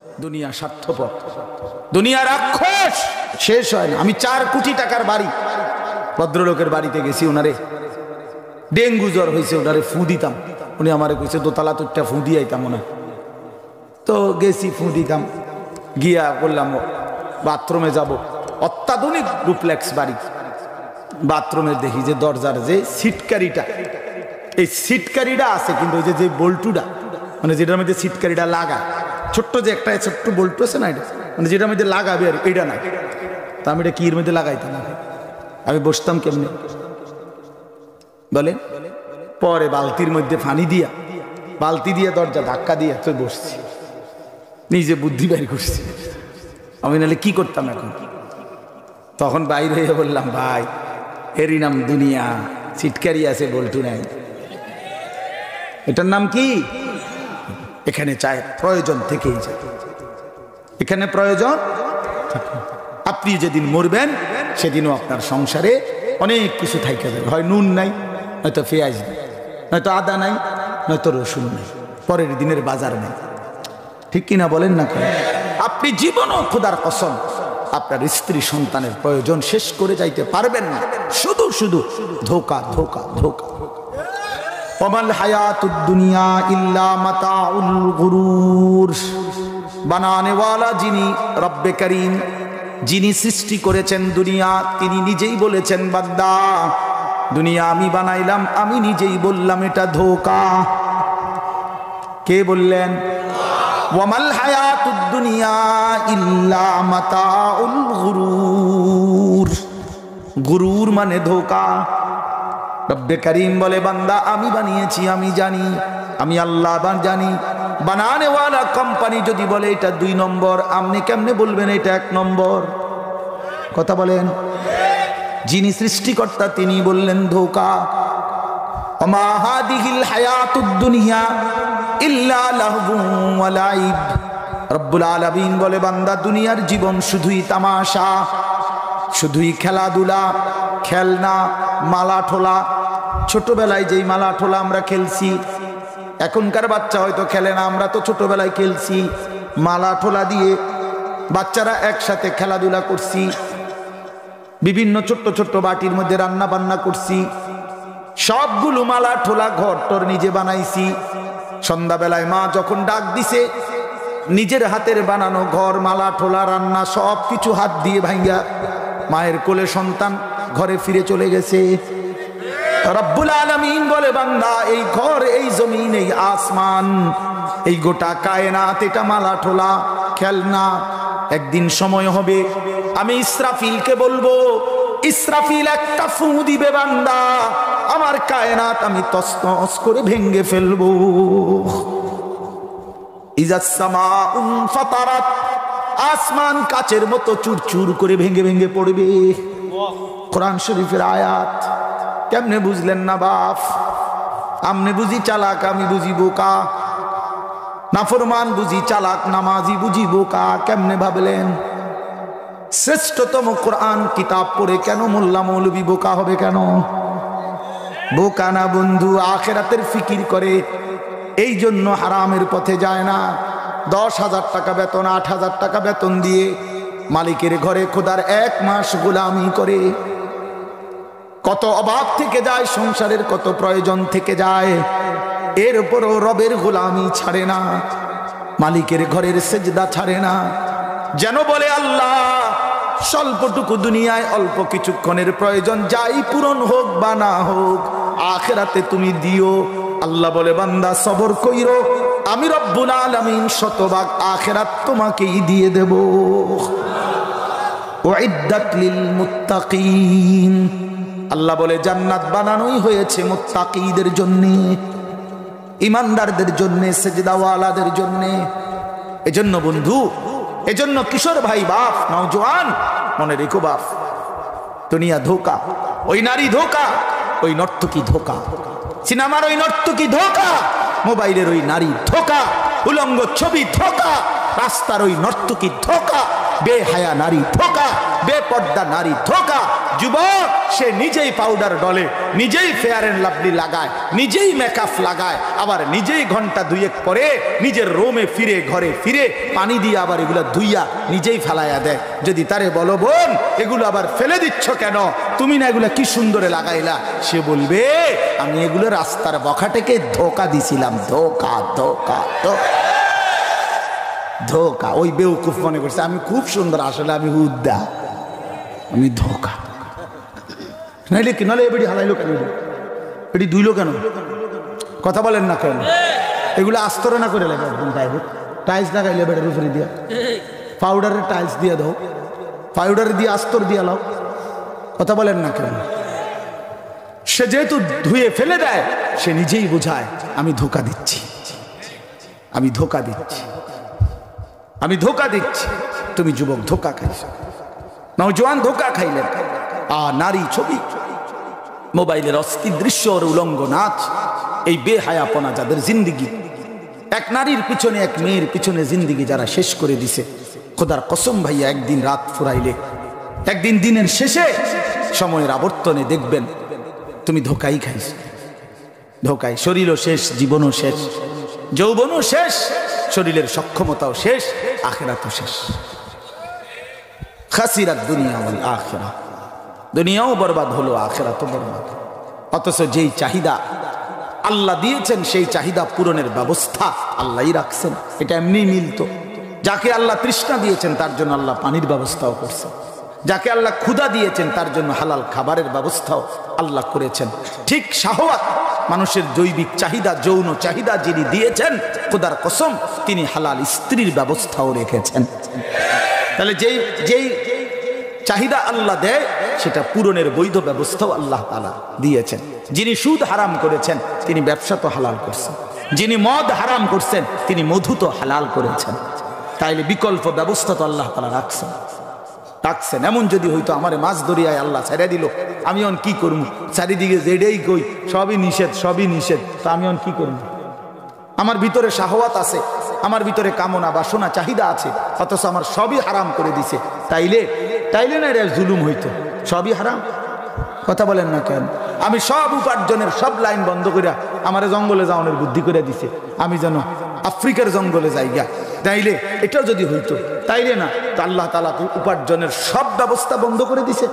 দুনিয়া স্বার্থপর, দুনিয়া রাক্ষস, শেষ হয় না। আমি 4 কোটি টাকার বাড়ি, ভদ্রলোকের বাড়িতে গেছি, ওনারে ডেঙ্গু জ্বর হয়েছে, ওনারে ফু দিতাম। উনি আমারে কইছে দোতলা তোরটা ফু দিয়ে আইতাম না। তো গেছি, ফু দিতাম। গিয়া বললাম বাথরুমে যাব, অত্যাধুনিক ডুপ্লেক্স বাড়ি। বাথরুমে দেখি যে দরজার যে সিটকারিটা, এই সিটকারিটা আছে, কিন্তু ওই যে বল্টুটা, মানে যেটার মধ্যে সিটকারিটা লাগা, ছোট্ট যে একটা ছোট্ট বল্টু আছে না, এটা মানে যেটার মধ্যে লাগাবে আর এটা নাই। তা আমি এটা কি এর মধ্যে লাগাইতাম, আমি বসতাম কেমনে বলেন? পরে বালতির মধ্যে পানি দিয়া, বালতি দিয়ে দরজা ধাক্কা দিয়ে তো বসছি, নিজে বুদ্ধি বের করছি। আমি নাহলে কি করতাম এখন? তখন বাইরে হয়ে বললাম, ভাই এরই নাম দুনিয়া, সিটকারি আছে বল্টু নাই। এটার নাম কি? এখানে চায় প্রয়োজন থেকেই যায়, এখানে প্রয়োজন। আপনি যেদিন মরবেন সেদিনও আপনার সংসারে অনেক কিছু থাইকা যাবে, হয় নুন নাই, নয়তো পেঁয়াজ নাই, নয়তো আদা নাই, নয়তো রসুন নাই, পরের দিনের বাজার নেই। ঠিক কিনা বলেন না? আপনি জীবনও খোদার কসম আপনার স্ত্রী সন্তানের প্রয়োজন শেষ করে যাইতে পারবেন না, শুধু শুধু ধোকা ধোকা ধোকা। ওমাল হায়াতুদ দুনিয়া ইল্লা মাতাউল গুরুর। বানানে ওয়ালা যিনি রব্বে করিম, যিনি সৃষ্টি করেছেন দুনিয়া, তিনি নিজেই বলেছেন, বান্দা দুনিয়া আমি বানাইলাম, আমি নিজেই বললাম এটা ধোকা। কে বললেন? ওয়ামাল হায়াতুদ দুনিয়া ইল্লা মাতাউল গুরুর। গুরুর মানে ধোকা। রব্বে করিম বলে, বান্দা আমি বানিয়েছি, আমি জানি, আমি আল্লাহ জানি। বানানে ওয়ালা কোম্পানি যদি বলে এটা 2 নম্বর, আপনি কেমনে বলবেন এটা 1 নম্বর? কথা বলেন। যিনি সৃষ্টিকর্তা তিনি বললেন ধোকা। ওমা হাদিহিল হায়াতুদ দুনিয়া ইল্লা লাহবুন ওয়া লাইব। রব্বুল আলামিন বলে, বান্দা দুনিয়ার জীবন শুধুই তামাশা, শুধুই খেলাধুলা, খেলনা, মালা ঠোলা। ছোটবেলায় যেই মালা ঠোলা আমরা খেলছি, এখনকার বাচ্চা হয়তো খেলে না, আমরা তো ছোটবেলায় খেলছি। মালা ঠোলা দিয়ে বাচ্চারা একসাথে খেলাধুলা করছি, বিভিন্ন ছোট্ট ছোট্ট বাটির মধ্যে রান্না বান্না করছি, সবগুলো মালা ঠোলা ঘর টর নিজে বানাইছি। সন্ধ্যাবেলায় মা যখন ডাক দিছে, নিজের হাতের বানানো ঘর, মালা ঠোলা, রান্না সব কিছু হাত দিয়ে ভাঙ্গা মায়ের কোলে সন্তান ঘরে ফিরে চলে গেছে। রব্বুল আলামিন বলে, বান্দা এই ঘর, এই জমিন, এই আসমান, এই গোটা কায়নাত এটা মালা ঠোলা, খেলনা। একদিন সময় হবে আমি ইসরাফিলকে বলবো, ইসরাফিল একটা ফু দিবে, বান্দা আমার কায়নাত আমি তছনছ করে ভেঙ্গে ফেলবো। ইজাস সামাউন ফাতারাত, আসমান কাচের মতো চুরচুর করে ভেঙ্গে ভেঙ্গে পড়বে। কোরআন শরীফের আয়াত। কেমনে বুঝলেন না বাপ? আমনে বুঝি চালাক, আমি বুঝি বোকা। নাফরমান বুঝি চালাক, নামাজি বুঝি বোকা। কেমনে ভাবলেন? শ্রেষ্ঠতম কোরআন কিতাব পড়ে কেন মোল্লা মৌলবি বোকা হবে? কেন বোকা না বন্ধু? আখিরাতের ফিকির করে, এই জন্য হারামের পথে যায় না। 10,000 টাকা বেতন, 8,000 টাকা বেতন দিয়ে মালিকের ঘরে খোদার 1 মাস গোলামি করে। কত অভাব থেকে যায়, সংসারের কত প্রয়োজন থেকে যায়, এরপরও রবের গোলামি ছাড়ে না, মালিকের ঘরের সেজদা ছাড়ে না। যেন বলে, আল্লাহ স্বল্পটুকু দুনিয়ায় অল্প কিছুক্ষণের প্রয়োজন, যাই পূরণ হোক বা না হোক, আখিরাতে তুমি দিও। আল্লাহ বলে, বান্দা সবর কইরো, আমি রব্বুল আলামিন শতভাগ আখিরাত তোমাকেই দিয়ে দেব। উইদ্দাত লিল মুত্তাকিন। আল্লাহ বলে, জান্নাত বানানোই হয়েছে মুত্তাকিদের জন্য, ইমানদারদের জন্য, সেজদাওয়ালাদের জন্য। এজন্য বন্ধু, এজন্য কিশোর ভাই, বাপ, নওজোয়ান, মনে রেখো বাপ, দুনিয়া ধোকা, ওই নারী ধোকা, ওই নর্তকী ধোকা, সিনেমার ওই নর্তকী ধোকা, মোবাইলের ওই নারী ধোকা, উলঙ্গ ছবি ধোকা, রাস্তার ওই নর্তকী ধোকা, বেহায়া নারী ধোঁকা, বেপর্দা নারী ধোঁকা। যুবক সে নিজেই পাউডার ডলে, নিজেই ফেয়ার এন্ড লাভলি লাগায়, নিজেই মেকআপ লাগায়, আবার নিজেই ঘন্টা দুয়েক পরে নিজের রোমে ফিরে ঘরে ফিরে পানি দিয়ে আবার এগুলো ধুইয়া নিজেই ফেলাইয়া দেয়। যদি তারে বলো বোন এগুলো আবার ফেলে দিচ্ছ কেন, তুমি না এগুলা কি সুন্দরে লাগাইলা, সে বলবে আমি এগুলো রাস্তার বখাটেকে ধোঁকা দিছিলাম। ধোঁকা ধোঁকা ধোঁকা। ওই বেউকুফ মনে করছে আমি খুব সুন্দর, আসলে আমি হুদ্দা, আমি ধোঁকা। নাইলে কি নাহলে এবারে হালাইলো কেন, এটি ধুইলো কেন, কথা বলেন না কেন? এগুলো আস্তরে না করে লাগে একদম ডাইরেক্ট টাইলস লাগাইলে বেটার উপরে দিয়া, পাউডারের টাইলস দিয়ে দাও, পাউডার দিয়ে আস্তর দিয়ে লাও, কথা বলেন না কেন? সে যেহেতু ধুয়ে ফেলে দেয় সে নিজেই বোঝায় আমি ধোঁকা দিচ্ছি, আমি ধোঁকা দিচ্ছি, আমি ধোঁকা দিচ্ছি। তুমি যুবক ধোঁকা খাইছ, নওজোয়ান ধোঁকা খাইলেন। নারী ছবি, মোবাইলের অস্থির দৃশ্য, উলঙ্গ নাচ, এই বেহায়াপনা যাদের জিন্দিগি, এক নারীর পিছনে এক মেয়ের পিছনে জিন্দিগি যারা শেষ করে দিছে, খোদার কসম ভাইয়া একদিন রাত ফুরাইলে, একদিন দিনের শেষে সময়ের আবর্তনে দেখবেন তুমি ধোঁকাই খাইছ। ধোঁকায় শরীরও শেষ, জীবনও শেষ, যৌবনও শেষ, শরীরের সক্ষমতাও শেষ, আখিরাতও শেষ। খাসিরাত দুনিয়া ওয়াল আখিরা, দুনিয়াও বরবাদ হলো, আখিরাতও বরবাদ। অথচ যেই চাহিদা আল্লাহ দিয়েছেন সেই চাহিদা পূরণের ব্যবস্থা আল্লাহই রাখছেন। এটা এমনি মিলতো। যাকে আল্লাহ তৃষ্ণা দিয়েছেন তার জন্য আল্লাহ পানির ব্যবস্থাও করছেন, যাকে আল্লাহ ক্ষুধা দিয়েছেন তার জন্য হালাল খাবারের ব্যবস্থাও আল্লাহ করেছেন। ঠিক শাহওয়াত, মানুষের জৈবিক চাহিদা, যৌন চাহিদা যিনি দিয়েছেন, খোদার কসম তিনি হালাল স্ত্রীর ব্যবস্থাও রেখেছেন। তাহলে যেই যেই চাহিদা আল্লাহ দেয় সেটা পূরণের বৈধ ব্যবস্থাও আল্লাহ তাআলা দিয়েছেন। যিনি সুদ হারাম করেছেন তিনি ব্যবসা তো হালাল করছেন, যিনি মদ হারাম করছেন তিনি মধু তো হালাল করেছেন। তাইলে বিকল্প ব্যবস্থা তো আল্লাহ তাআলা রাখছেন। এমন যদি হইতো আমারে মাছ দরিয়ায় আল্লাহ ছেড়ে দিল, আমি অন কি করব? চারিদিকে যেটাই কই সবই নিষেধ, সবই নিষেধ, তা আমি অন কি করব? আমার ভিতরে শাহওয়াত আছে, আমার ভিতরে কামনা বাসনা চাহিদা আছে, অথচ আমার সবই হারাম করে দিছে। তাইলে না এর জুলুম হইতো, সবই হারাম, কথা বলেন না কেন? আমি সব উপার্জনের সব লাইন বন্ধ করে আমারে জঙ্গলে যাওয়ানোর বুদ্ধি করে দিছে, আমি যেন আফ্রিকার জঙ্গলে যাই গা। তাইলে এটাও যদি হইতো, তাইলে না তো আল্লাহ তাআলা উপার্জনের সব ব্যবস্থা বন্ধ করে দিছে।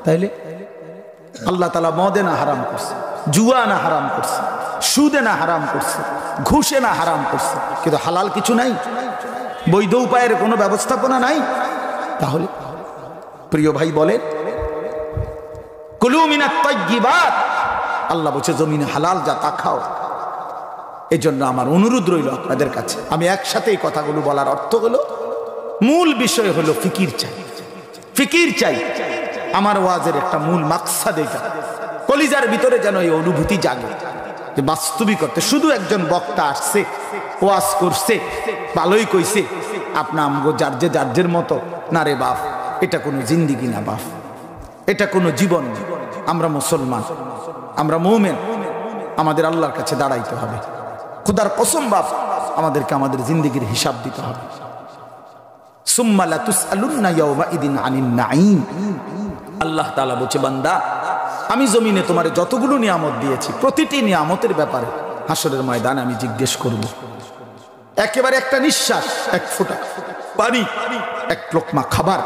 তাইলে আল্লাহ তাআলা মদে না হারাম করছে, জুয়া না হারাম করছে, সুদে না হারাম করছে, ঘুষে না হারাম করছে, কিন্তু হালাল কিছু নাই, বৈধ উপায়ের কোনো ব্যবস্থাপনা নাই। তাহলে প্রিয় ভাই বলেন, কুলু মিনাত তাইয়্যিবাত, আল্লাহ বলছে জমিনে হালাল যা তা খাও। এজন্য আমার অনুরোধ রইল আপনাদের কাছে, আমি একসাথে এই কথাগুলো বলার অর্থ হলো, মূল বিষয় হলো ফিকির চাই, ফিকির চাই। আমার ওয়াজের একটা মূল মাকসাদ এটা, কলিজার ভিতরে যেন এই অনুভূতি জাগে যে বাস্তবিকতে শুধু একজন বক্তা আসছে, ওয়াজ করছে, ভালোই কইছে, আপনা আমগো যার মতো না রে বাপ, এটা কোনো জিন্দিগি না বাপ, এটা কোনো জীবন না। আমরা মুসলমান, আমরা মুমিন, আমাদের আল্লাহর কাছে দাঁড়াইতে হবে। খোদার কসম বাপ, আমাদেরকে আমাদের জিন্দিগির হিসাব দিতে হবে। সুম্মা লা তুসআলুন্না ইয়াওমাইদিন আনিন নাঈম। আল্লাহ তাআলা বলছে, বান্দা আমি জমিনে তোমারে যতগুলো নিয়ামত দিয়েছি, প্রতিটি নিয়ামতের ব্যাপারে হাসরের ময়দানে আমি জিজ্ঞেস করব। একেবারে একটা নিঃশ্বাস, এক ফোঁটা পানি, এক লোকমা খাবার,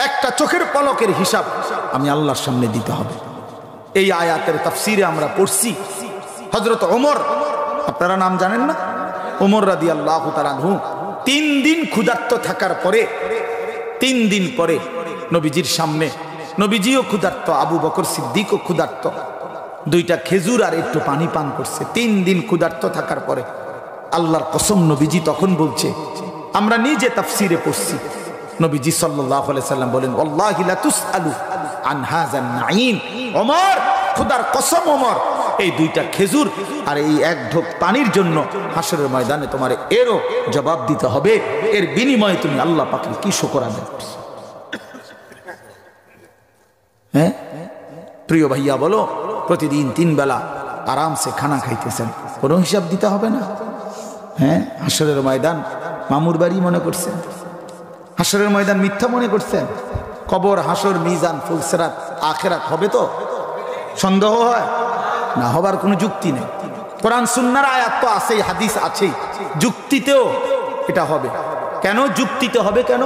একটা চোখের পলকের হিসাব আমি আল্লাহর সামনে দিতে হবে। এই আয়াতের তাফসিরে আমরা পড়ছি, হযরত ওমর, আপনারা নাম জানেন না, ওমর রাদিয়াল্লাহু তাআলা আনহু 3 দিন ক্ষুধার্ত থাকার পরে, 3 দিন পরে নবীজির সামনে, নবীজিও ক্ষুধার্ত, আবু বকর সিদ্দিকও ক্ষুধার্ত, 2টা খেজুর আর একটু পানি পান করছে। 3 দিন ক্ষুধার্ত থাকার পরে আল্লাহর কসম নবীজি তখন বলছে, আমরা নিজে তাফসিরে পড়ছি, নবীজি সাল্লাল্লাহু আলাইহি সাল্লাম বলেন, ওয়াল্লাহি লা তুসআলু আন হাযান নাঈম। ওমর, খোদার কসম ওমর, এই 2টা খেজুর আর এই এক ঢোক পানির জন্য হাসরের ময়দানে তোমার এরও জবাব দিতে হবে। এর বিনিময়ে তুমি আল্লাহ পাকের কি শুকর আদায় করছো? হ্যাঁ প্রিয় ভাইয়া, বলো, প্রতিদিন 3 বেলা আরামসে খানা খাইতেছেন, কোনো হিসাব দিতে হবে না? হ্যাঁ, হাসরের ময়দান মামুর বাড়ি মনে করছেন? হাসরের ময়দান মিথ্যা মনে করছেন? কবর, হাসর, মিজান, ফুলসিরাত, আখিরাত হবে তো? সন্দেহ হয় না, হবার কোনো যুক্তি নেই। কোরআন সুন্নাহর আয়াত তো আছেই, হাদিস আছেই, যুক্তিতেও এটা হবে। কেন যুক্তিতে হবে? কেন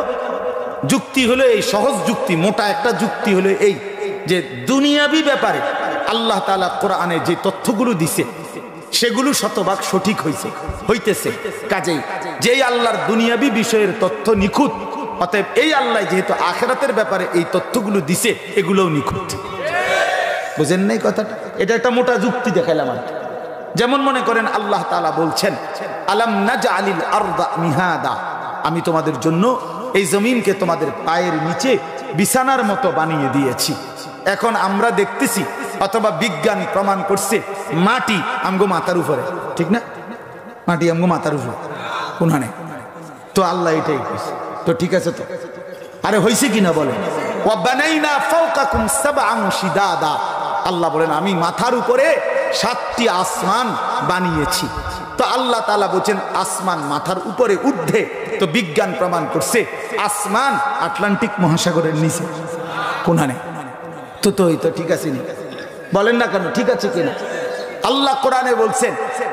যুক্তি হলো এই, সহজ যুক্তি, মোটা একটা যুক্তি হলো এই যে দুনিয়াবি ব্যাপারে আল্লাহ তাআলা কোরআনে যে তথ্যগুলো দিছে সেগুলো শতভাগ সঠিক হইতেছে। কাজেই যেই আল্লাহর দুনিয়াবি বিষয়ের তথ্য নিখুঁত, অতএব এই আল্লাহ যেহেতু আখিরাতের ব্যাপারে এই তথ্যগুলো দিছে, এগুলোও নিখুঁত। বুঝেন নাই কথাটা? এটা একটা মোটা যুক্তি দেখাইলাম। যেমন মনে করেন আল্লাহ তাআলা বলছেন, আলাম নাজআলিল আরদা মিহাদা, আমি তোমাদের জন্য এই জমিনকে তোমাদের পায়ের নিচে বিছানার মতো বানিয়ে দিয়েছি। এখন আমরা দেখতেছি অথবা বিজ্ঞান প্রমাণ করছে মাটি আমগো মাথার উপরে, ঠিক না? মাটি আমগো মাথার উপরে কোনখানে তো আল্লাহ এটাই কইছে, তো ঠিক আছে তো? আরে হইছে কিনা বলেন? ওয়া বানাইনা ফাওকাকুম সাবআন শিদাদা, আল্লাহ বলেন আমি মাথার উপরে 7টি আসমান বানিয়েছি। তো আল্লাহ তাআলা বলেন আসমান মাথার উপরে ঊর্ধ্বে, তো বিজ্ঞান প্রমাণ করছে আসমান আটলান্টিক মহাসাগরের নিচে কোনখানে, তো ঠিক আছে নি? বলেন না কেন, ঠিক আছে কিনা? আল্লাহ কোরআনে বলছেন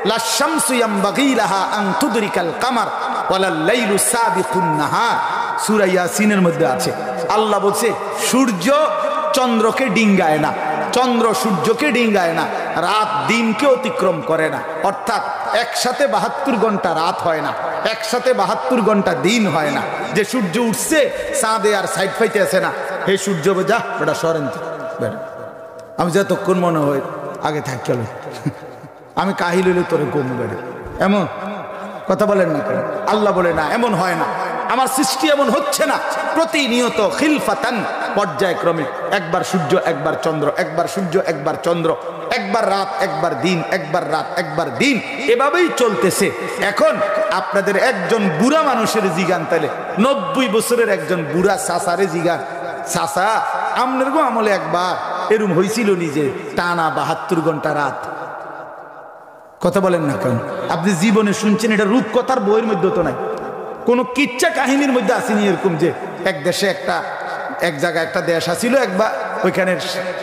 লা শামসু ইয়ামবাগি লাহা আন তুদরিকাল কামার ওয়ালাল লাইলু সাবিকুন নাহার, সূরা ইয়াসিনের মধ্যে আছে। আল্লাহ বলছে সূর্য চন্দ্রকে ডিঙ্গায় না, চন্দ্র সূর্যকে ডিঙ্গায় না, রাত দিনকে অতিক্রম করে না। অর্থাৎ একসাথে 72 ঘন্টা রাত হয় না, একসাথে 72 ঘন্টা দিন হয় না। যে সূর্য উঠছে চাঁদে আর সাইড পাইতে আসে না, হে সূর্য যা বেটা সরেন, আমি যতক্ষণ মনে হয় আগে থাক, চলো আমি কাহিল হইলে তোরে কমু বেড়ে, এমন কথা বলেন না কেন? আল্লাহ বলে না, এমন হয় না, আমার সৃষ্টি এমন হচ্ছে না। প্রতিনিয়ত খিলফাতান, পর্যায়ক্রমে একবার সূর্য একবার চন্দ্র, একবার সূর্য একবার চন্দ্র, একবার রাত একবার দিন, একবার রাত একবার দিন, এভাবেই চলতেছে। এখন আপনাদের একজন বুড়া মানুষের জিগান, তাহলে 90 বছরের একজন বুড়া চাচারে জিগান, চাচা আমনের গো আমলে একবার এরম হয়েছিল নিজে টানা 72 ঘন্টা রাত, কথা বলেন না কেন? আপনি জীবনে শুনছেন, এটা রূপকথার বইয়ের মধ্যে তো নাই, কোন কিচ্ছা কাহিনীর মধ্যে আসেনি এরকম যে এক দেশে এক জায়গায় একটা দেশ আসিল একবার, ওইখানে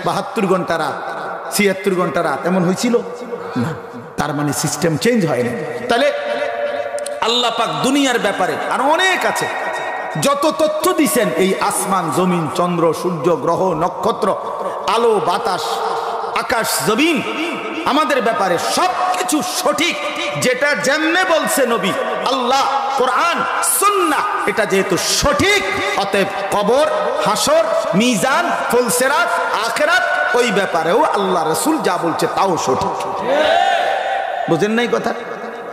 72 ঘন্টা রাত, 76 ঘন্টা রাত, এমন হয়েছিল না। তার মানে সিস্টেম চেঞ্জ হয়নি। তাহলে আল্লাহ পাক দুনিয়ার ব্যাপারে আর অনেক আছে, যত তথ্য দিছেন এই আসমান জমিন চন্দ্র সূর্য গ্রহ নক্ষত্র আলো বাতাস আকাশ জমিন আমাদের ব্যাপারে সবকিছু সঠিক। যেটা যেমনে বলছে নবী আল্লাহ কোরআন সুন্নাহ, এটা যেহেতু সঠিক, অতএব কবর হাসর মিজান ফুলসিরাত আখিরাত ওই ব্যাপারেও আল্লাহ রাসূল যা বলছে তাও সঠিক। বুঝেন নাই কথা?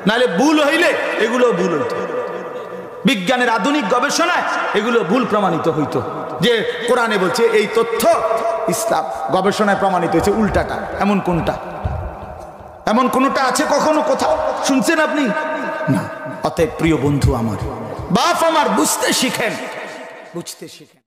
নাহলে ভুল হইলে এগুলো ভুল হইতো, বিজ্ঞানের আধুনিক গবেষণায় এগুলো ভুল প্রমাণিত হইতো। যে কোরআনে বলছে এই তথ্য, ইসলাম গবেষণায় প্রমাণিত হয়েছে উল্টাটা। এমন কোনটা? এমন কোনটা আছে কখনো কোথাও শুনছেন আপনি? না। অতএব প্রিয় বন্ধু আমার, বাপ আমার, বুঝতে শিখেন, বুঝতে শিখেন।